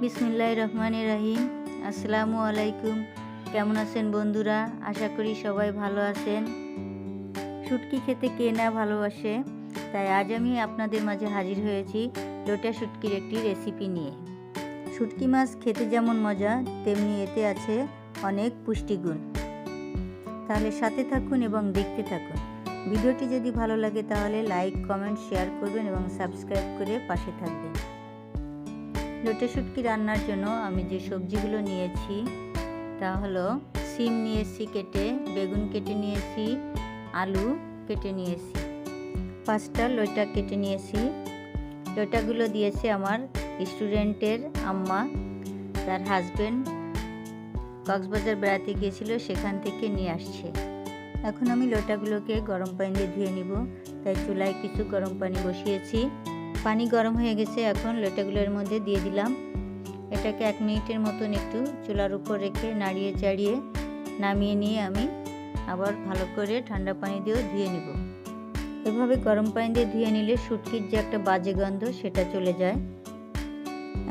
বিসমিল্লাহির রহমানির রহিম। আসসালামু আলাইকুম। কেমন আছেন বন্ধুরা? আশা করি সবাই ভালো আছেন। শুটকি খেতে কে না ভালোবাসে, তাই আজ আমি আপনাদের মাঝে হাজির হয়েছি লোটা শুটকির একটি রেসিপি নিয়ে। শুটকি মাছ খেতে যেমন মজা, তেমনি এতে আছে অনেক পুষ্টিগুণ। তাহলে সাথে থাকুন এবং দেখতে থাকুন। ভিডিওটি যদি ভালো লাগে তাহলে লাইক, কমেন্ট, শেয়ার করবেন এবং সাবস্ক্রাইব করে পাশে থাকবেন। লোটে শুটকি রান্নার জন্য আমি যে সবজিগুলো নিয়েছি তা হলো সিম নিয়েছি কেটে, বেগুন কেটে নিয়েছি, আলু কেটে নিয়েছি, 5টা লইটা কেটে নিয়েছি। লইটাগুলো দিয়েছে আমার স্টুডেন্টের আম্মা, তার হাজবেন্ড কক্সবাজার বেড়াতে গিয়েছিল, সেখান থেকে নিয়ে আসছে। এখন আমি লইটাগুলোকে গরম পানি দিয়ে ধুয়ে নিব, তাই চুলায় কিছু গরম পানি বসিয়েছি। পানি গরম হয়ে গেছে, এখন লইটাগুলোর মধ্যে দিয়ে দিলাম। এটাকে 1 মিনিটের মতন একটু চুলার উপর রেখে নাড়িয়ে চাড়িয়ে নামিয়ে নিয়ে আমি আবার ভালো করে ঠান্ডা পানি দিয়েও ধুয়ে নিব। এভাবে গরম পানি দিয়ে ধুয়ে নিলে শুটকির যে একটা বাজে গন্ধ সেটা চলে যায়।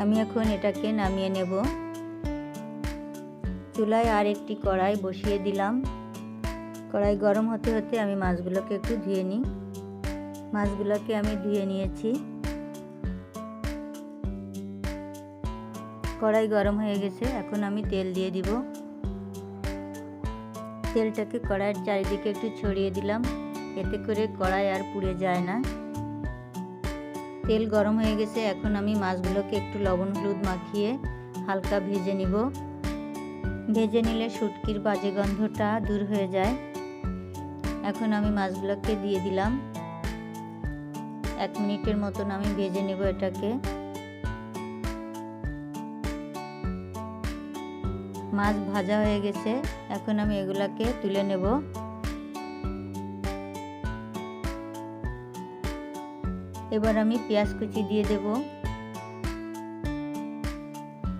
আমি এখন এটাকে নামিয়ে নেব। চুলায় আর একটি কড়াই বসিয়ে দিলাম। কড়াই গরম হতে হতে আমি মাছগুলোকে একটু ধুয়ে নিই। মাছগুলোকে আমি ধুয়ে নিয়েছি। কড়াই গরম হয়ে গেছে, এখন আমি তেল দিয়ে দিব। তেলটাকে কড়াইয়ের চারিদিকে একটু ছড়িয়ে দিলাম, এতে করে কড়াই আর পুড়ে যায় না। তেল গরম হয়ে গেছে, এখন আমি মাছগুলোকে একটু লবণ হলুদ মাখিয়ে হালকা ভেজে নিব। ভেজে নিলে শুটকির বাজে গন্ধটা দূর হয়ে যায়। এখন আমি মাছগুলোকে দিয়ে দিলাম। 1 মিনিটের মতন আমি ভেজে নেব এটাকে। মাছ ভাজা হয়ে গেছে, এখন আমি এগুলাকে তুলে নেব। এবার আমি পেঁয়াজ কুচি দিয়ে দেব।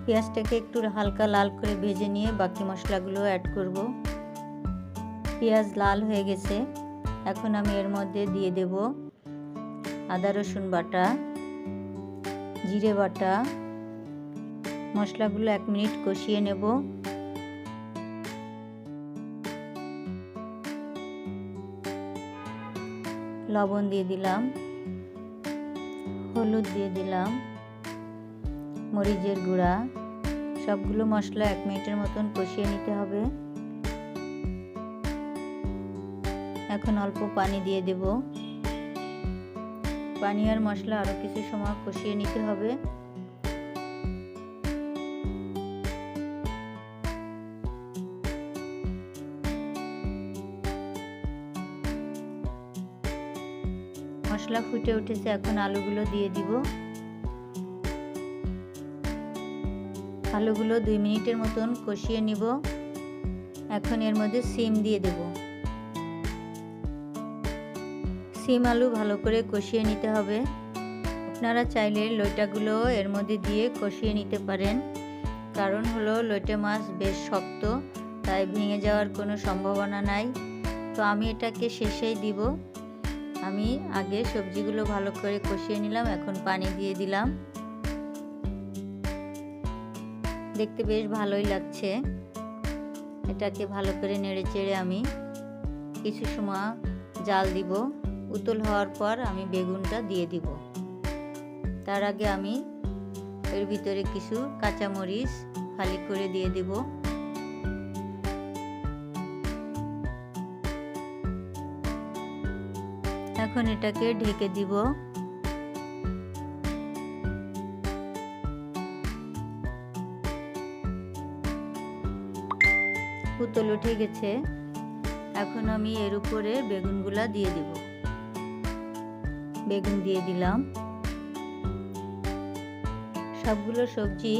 পেঁয়াজটাকে একটু হালকা লাল করে ভেজে নিয়ে বাকি মশলাগুলো অ্যাড করব। পেঁয়াজ লাল হয়ে গেছে, এখন আমি এর মধ্যে দিয়ে দেব আদা রসুন বাটা, জিরে বাটা। মশলাগুলো 1 মিনিট কষিয়ে নেব। লবণ দিয়ে দিলাম, হলুদ দিয়ে দিলাম, মরিচের গুঁড়া। সবগুলো মশলা 1 মিনিটের মতন কষিয়ে নিতে হবে। এখন অল্প পানি দিয়ে দেব। পানি আর মশলা আরও কিছু সময় কষিয়ে নিতে হবে। মশলা ফুটে উঠেছে, এখন আলুগুলো দিয়ে দিব। আলুগুলো 2 মিনিটের মতন কষিয়ে নিব। এখন এর মধ্যে সিম দিয়ে দেব। সিম আলু ভালো করে কষিয়ে নিতে হবে। আপনারা চাইলে লইটাগুলো এর মধ্যে দিয়ে কষিয়ে নিতে পারেন, কারণ হলো লইটা মাছ বেশ শক্ত, তাই ভেঙে যাওয়ার কোনো সম্ভাবনা নাই। তো আমি এটাকে শেষেই দিব। আমি আগে সবজিগুলো ভালো করে কষিয়ে নিলাম, এখন পানি দিয়ে দিলাম। দেখতে বেশ ভালোই লাগছে। এটাকে ভালো করে নেড়ে চেড়ে আমি কিছু সময় জাল দিব। উতল হওয়ার পর আমি বেগুনটা দিয়ে দিব। তার আগে আমি এর ভিতরে কিছু কাঁচামরিচ ফালি করে দিয়ে দিব। এখন এটাকে ঢেকে দিব। উতল উঠে গেছে, এখন আমি এর উপরে বেগুনগুলা দিয়ে দিব। বেগুন দিয়ে দিলাম। সবগুলো সবজি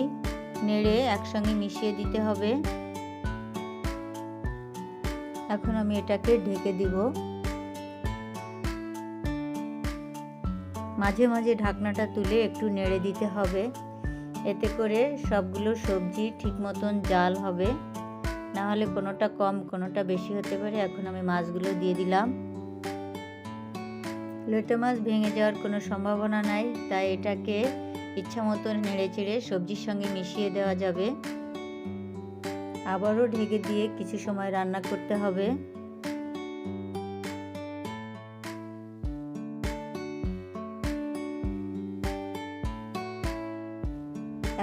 নেড়ে একসঙ্গে মিশিয়ে দিতে হবে। এখন আমি এটাকে ঢেকে দিব। মাঝে মাঝে ঢাকনাটা তুলে একটু নেড়ে দিতে হবে, এতে করে সবগুলো সবজি ঠিক মতন জাল হবে, না হলে কোনোটা কম কোনোটা বেশি হতে পারে। এখন আমি মাছগুলো দিয়ে দিলাম। লইটা মাছ ভেঙে যাওয়ার কোনো সম্ভাবনা নাই, তাই এটাকে ইচ্ছা মতো নেড়ে চেড়ে সবজির সঙ্গে মিশিয়ে দেওয়া যাবে। আবারও ঢেকে দিয়ে কিছু সময় রান্না করতে হবে।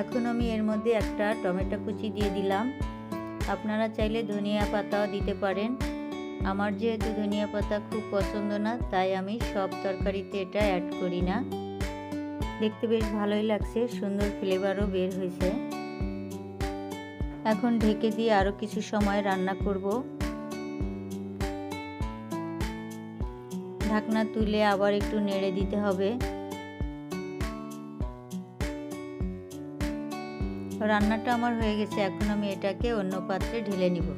এখন আমি এর মধ্যে একটা টমেটো কুচি দিয়ে দিলাম। আপনারা চাইলে ধনিয়া পাতাও দিতে পারেন। আমার যেহেতু ধনিয়া পাতা খুব পছন্দ না, তাই আমি সব তরকারিতে এটা অ্যাড করি না। দেখতে বেশ ভালোই লাগছে, সুন্দর ফ্লেভারও বের হয়েছে। এখন ঢেকে দিয়ে আরও কিছু সময় রান্না করব। ঢাকনা তুলে আবার একটু নেড়ে দিতে হবে। রান্নাটা আমার হয়ে গেছে, এখন আমি এটাকে অন্য পাত্রে ঢেলে নিব।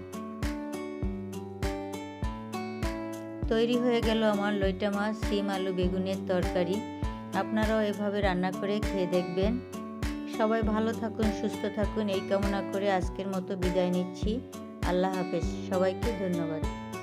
তৈরি হয়ে গেল আমার লইটা মাছ, শিম, আলু, বেগুনের তরকারি। আপনারাও এভাবে রান্না করে খেয়ে দেখবেন। সবাই ভালো থাকুন, সুস্থ থাকুন এই কামনা করে আজকের মতো বিদায় নিচ্ছি। আল্লাহ হাফেজ, সবাইকে ধন্যবাদ।